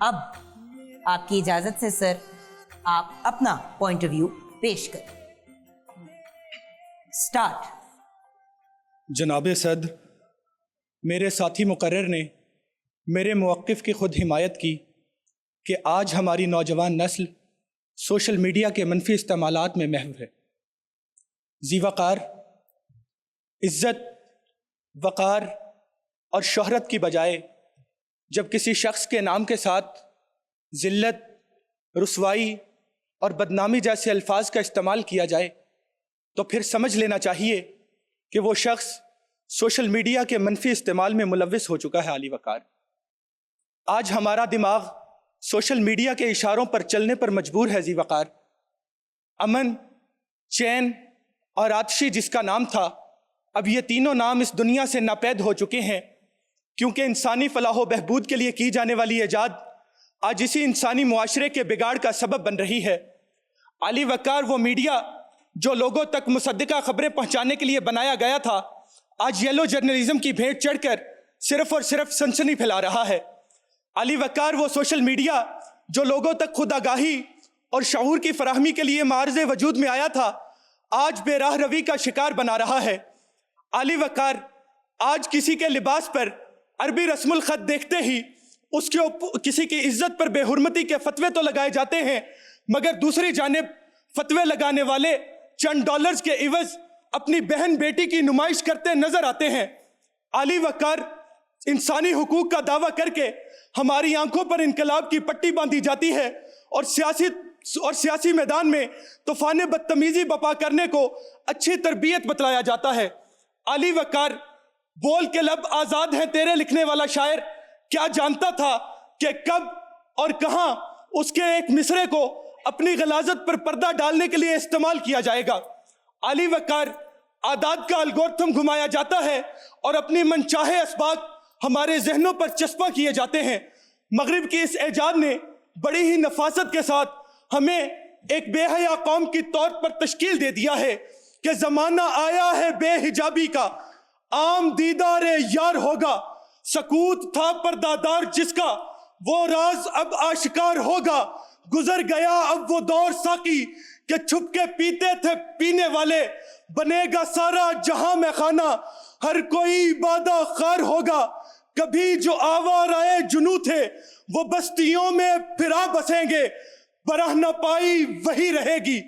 اب آپ کی اجازت سے سر آپ اپنا پوائنٹ آف ویو پیش کریں. اسٹارٹ. جناب صدر، میرے ساتھی مقرر نے میرے موقف کی خود حمایت کی کہ آج ہماری نوجوان نسل سوشل میڈیا کے منفی استعمالات میں محو ہے. ذی وقار، عزت، وقار اور شہرت کی بجائے جب کسی شخص کے نام کے ساتھ ذلت، رسوائی اور بدنامی جیسے الفاظ کا استعمال کیا جائے تو پھر سمجھ لینا چاہیے کہ وہ شخص سوشل میڈیا کے منفی استعمال میں ملوث ہو چکا ہے. علی وقار، آج ہمارا دماغ سوشل میڈیا کے اشاروں پر چلنے پر مجبور ہے. ذی وقار، امن، چین اور آتشی جس کا نام تھا، اب یہ تینوں نام اس دنیا سے ناپید ہو چکے ہیں، کیونکہ انسانی فلاح و بہبود کے لیے کی جانے والی ایجاد آج اسی انسانی معاشرے کے بگاڑ کا سبب بن رہی ہے. علی وقار، وہ میڈیا جو لوگوں تک مصدقہ خبریں پہنچانے کے لیے بنایا گیا تھا، آج یلو جرنلزم کی بھیٹ چڑھ کر صرف اور صرف سنسنی پھیلا رہا ہے. علی وقار، وہ سوشل میڈیا جو لوگوں تک خود آگاہی اور شعور کی فراہمی کے لیے معرض وجود میں آیا تھا، آج بے راہ روی کا شکار بنا رہا ہے. علی وقار، آج کسی کے لباس پر عربی رسم الخط دیکھتے ہی اس کے کسی کی عزت پر بے حرمتی کے فتوے تو لگائے جاتے ہیں، مگر دوسری جانب فتوے لگانے والے چند ڈالرز کے عوض اپنی بہن بیٹی کی نمائش کرتے نظر آتے ہیں. علی وقار، انسانی حقوق کا دعویٰ کر کے ہماری آنکھوں پر انقلاب کی پٹی باندھی جاتی ہے اور سیاسی میدان میں طوفان بدتمیزی بپا کرنے کو اچھی تربیت بتلایا جاتا ہے. علی وقار، بول کے لب آزاد ہیں تیرے لکھنے والا شاعر کیا جانتا تھا کہ کب اور کہاں اس کے ایک مصرے کو اپنی غلاظت پر پردہ ڈالنے کے لیے استعمال کیا جائے گا. علی وقار، عادات کا الگورتھم گھمایا جاتا ہے اور اپنی منچاہے اسباق ہمارے ذہنوں پر چسپاں کیے جاتے ہیں. مغرب کی اس ایجاد نے بڑی ہی نفاست کے ساتھ ہمیں ایک بے حیا قوم کی طور پر تشکیل دے دیا ہے کہ زمانہ آیا ہے بے حجابی کا، عام دیدار یار ہوگا، سکوت تھا پردہ جس کا وہ راز اب آشکار ہوگا. گزر گیا اب وہ دور ساقی کہ چھپ کے پیتے تھے پینے والے، بنے گا سارا جہاں میں خانہ، ہر کوئی بادہ خار ہوگا. کبھی جو آوارائے جنوں تھے وہ بستیوں میں پھرا بسیں گے، برہ نہ پائی وہی رہے گی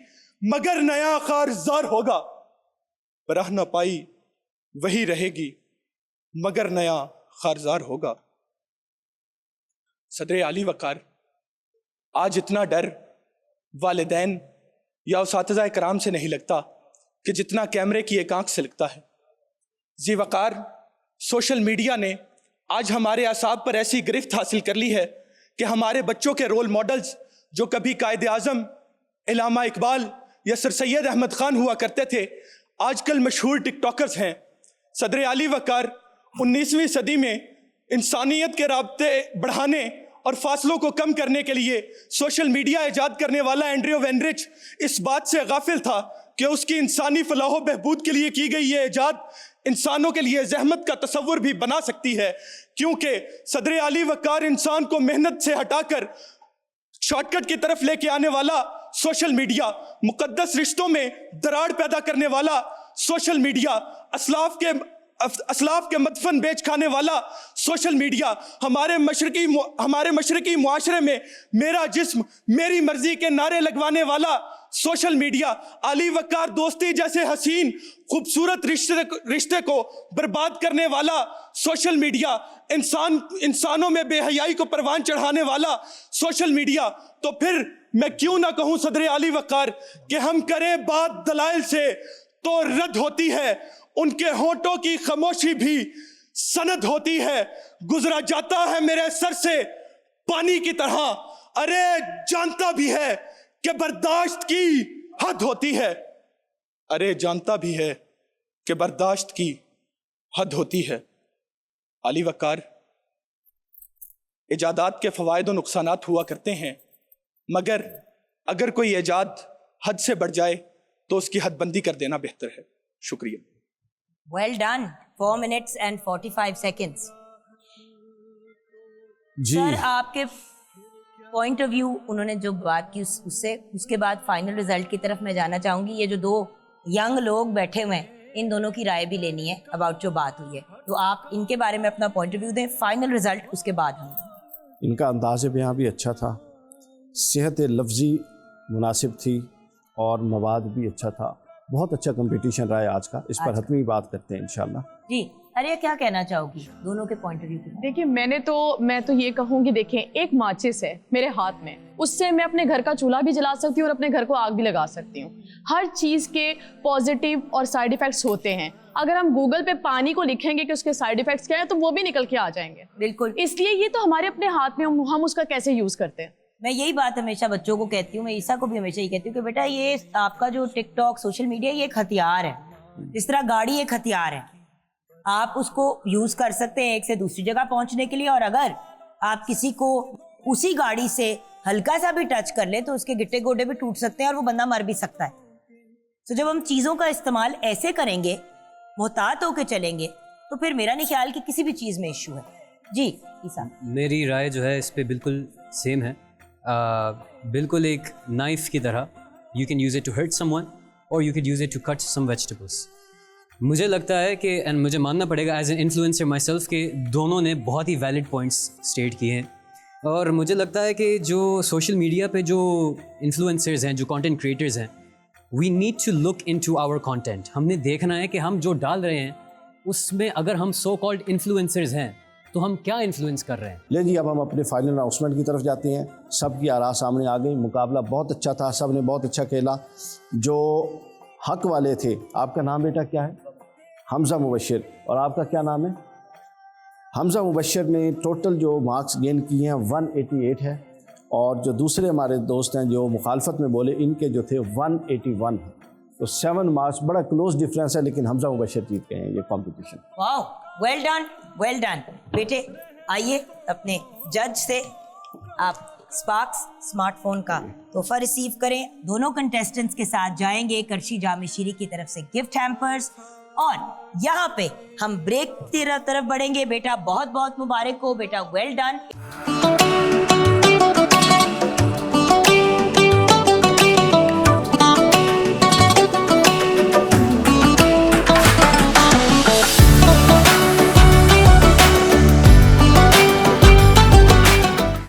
مگر نیا خارزار ہوگا. برہ نہ پائی وہی رہے گی مگر نیا خارزار ہوگا. صدر علی وقار، آج اتنا ڈر والدین یا اساتذہ کرام سے نہیں لگتا کہ جتنا کیمرے کی ایک آنکھ سے لگتا ہے. ذی وقار، سوشل میڈیا نے آج ہمارے اعصاب پر ایسی گرفت حاصل کر لی ہے کہ ہمارے بچوں کے رول ماڈلز جو کبھی قائد اعظم، علامہ اقبال یا سر سید احمد خان ہوا کرتے تھے، آج کل مشہور ٹک ٹاکرز ہیں. صدر علی وقار، 19ویں صدی میں انسانیت کے رابطے بڑھانے اور فاصلوں کو کم کرنے کے لیے سوشل میڈیا ایجاد کرنے والا اینڈریو وینرچ اس بات سے غافل تھا کہ اس کی انسانی فلاح و بہبود کے لیے کی گئی یہ ایجاد انسانوں کے لیے زحمت کا تصور بھی بنا سکتی ہے، کیونکہ صدر علی وقار انسان کو محنت سے ہٹا کر شارٹ کٹ کی طرف لے کے آنے والا سوشل میڈیا، مقدس رشتوں میں دراڑ پیدا کرنے والا سوشل میڈیا، اسلاف کے مدفن بیچ کھانے والا سوشل میڈیا، ہمارے مشرقی معاشرے میں میرا جسم میری مرضی کے نعرے لگوانے والا سوشل میڈیا، علی وقار دوستی جیسے حسین خوبصورت رشتے کو برباد کرنے والا سوشل میڈیا، انسانوں میں بے حیائی کو پروان چڑھانے والا سوشل میڈیا. تو پھر میں کیوں نہ کہوں صدر علی وقار کہ ہم کریں بات دلائل سے تو رد ہوتی ہے، ان کے ہونٹوں کی خاموشی بھی سند ہوتی ہے. گزرا جاتا ہے میرے سر سے پانی کی طرح، ارے جانتا بھی ہے کہ برداشت کی حد ہوتی ہے. ارے جانتا بھی ہے کہ برداشت کی حد ہوتی ہے. علی وقار، ایجادات کے فوائد و نقصانات ہوا کرتے ہیں، مگر اگر کوئی ایجاد حد سے بڑھ جائے تو اس کی حد بندی کر دینا بہتر ہے. شکریہ. Well done. 4 minutes and 45 seconds. جی سر آپ کے پوائنٹ آف ویو انہوں نے جو بات کی اس کے بعد فائنل رزلٹ کی طرف میں جانا چاہوں گی. یہ جو دو ینگ لوگ بیٹھے ہوئے ہیں ان دونوں کی رائے بھی لینی ہے اباؤٹ جو بات ہوئی ہے, تو آپ ان کے بارے میں اپنا پوائنٹ آف ویو دیں. فائنل رزلٹ اس کے بعد ہوں. ان کا انداز بیاں بھی اچھا تھا, صحت لفظی مناسب تھی اور مواد بھی اچھا تھا. بہت اچھا کمپٹیشن رہا ہے آج کا, اس پر حتمی بات کرتے ہیں انشاءاللہ. جی ارے کیا کہنا چاہو گی دونوں کے پوائنٹ آف ویو کے؟ دیکھیے میں تو یہ کہوں گی, دیکھیں ایک ماچس ہے میرے ہاتھ میں, اس سے میں اپنے گھر کا چولہا بھی جلا سکتی ہوں اور اپنے گھر کو آگ بھی لگا سکتی ہوں. ہر چیز کے پازیٹیو اور سائیڈ ایفیکٹس ہوتے ہیں. اگر ہم گوگل پہ پانی کو لکھیں گے کہ اس کے سائیڈ ایفیکٹس کیا ہیں تو وہ بھی نکل کے آ جائیں گے. بالکل, اس لیے یہ تو ہمارے اپنے ہاتھ میں, ہم اس کا کیسے یوز کرتے ہیں. میں یہی بات ہمیشہ بچوں کو کہتی ہوں, میں عیسیٰ کو بھی ہمیشہ یہ کہتی ہوں کہ بیٹا یہ آپ کا جو ٹک ٹاک سوشل میڈیا یہ ایک ہتھیار ہے, جس طرح گاڑی ایک ہتھیار ہے. آپ اس کو یوز کر سکتے ہیں ایک سے دوسری جگہ پہنچنے کے لیے, اور اگر آپ کسی کو اسی گاڑی سے ہلکا سا بھی ٹچ کر لیں تو اس کے گٹے گوڈے بھی ٹوٹ سکتے ہیں اور وہ بندہ مر بھی سکتا ہے. تو جب ہم چیزوں کا استعمال ایسے کریں گے, محتاط ہو کے چلیں گے, تو پھر میرا نہیں خیال کہ کسی بھی چیز میں ایشو ہے. جی عیسیٰ. میری رائے جو ہے اس پہ بالکل سیم ہے, بالکل ایک نائف کی طرح. You can use it to hurt someone اور you can use it to cut some vegetables. مجھے لگتا ہے کہ اینڈ مجھے ماننا پڑے گا as an influencer myself کہ دونوں نے بہت ہی ویلڈ پوائنٹس اسٹیٹ کیے ہیں. اور مجھے لگتا ہے کہ جو سوشل میڈیا پہ جو انفلوئنسرز ہیں, جو کانٹینٹ کریٹرز ہیں, we need to look into our content. ہم نے دیکھنا ہے کہ ہم جو ڈال رہے ہیں اس میں اگر ہم سو کالڈ انفلوئنسرز ہیں تو ہم کیا انفلوئنس کر رہے ہیں. لے جی اب ہم اپنے فائنل اناؤنسمنٹ کی طرف جاتے ہیں. سب کی آراء سامنے آ گئی, مقابلہ بہت اچھا تھا, سب نے بہت اچھا کھیلا. جو حق والے تھے, آپ کا نام بیٹا کیا ہے؟ حمزہ مبشر. اور آپ کا کیا نام ہے؟ حمزہ مبشر نے ٹوٹل جو مارکس گین کیے ہیں 188 ہے, اور جو دوسرے ہمارے دوست ہیں جو مخالفت میں بولے ان کے جو تھے 181 ہیں. تو 7 مارکس, بڑا کلوز ڈفرینس ہے, لیکن حمزہ مبشر جیت گئے ہیں یہ کمپٹیشن. واو, ویل ڈن ویل ڈن. بیٹے آئیے اپنے جج سے آپ اسپارکس اسمارٹ فون کا تحفہ ریسیو کریں. دونوں کنٹیسٹنٹس کے ساتھ جائیں گے کرشی جامع شیری کی طرف سے گفٹ ہیمپرز, اور یہاں پہ ہم بریک کی طرف بڑھیں گے. بیٹا بہت بہت مبارک ہو بیٹا, ویل ڈن.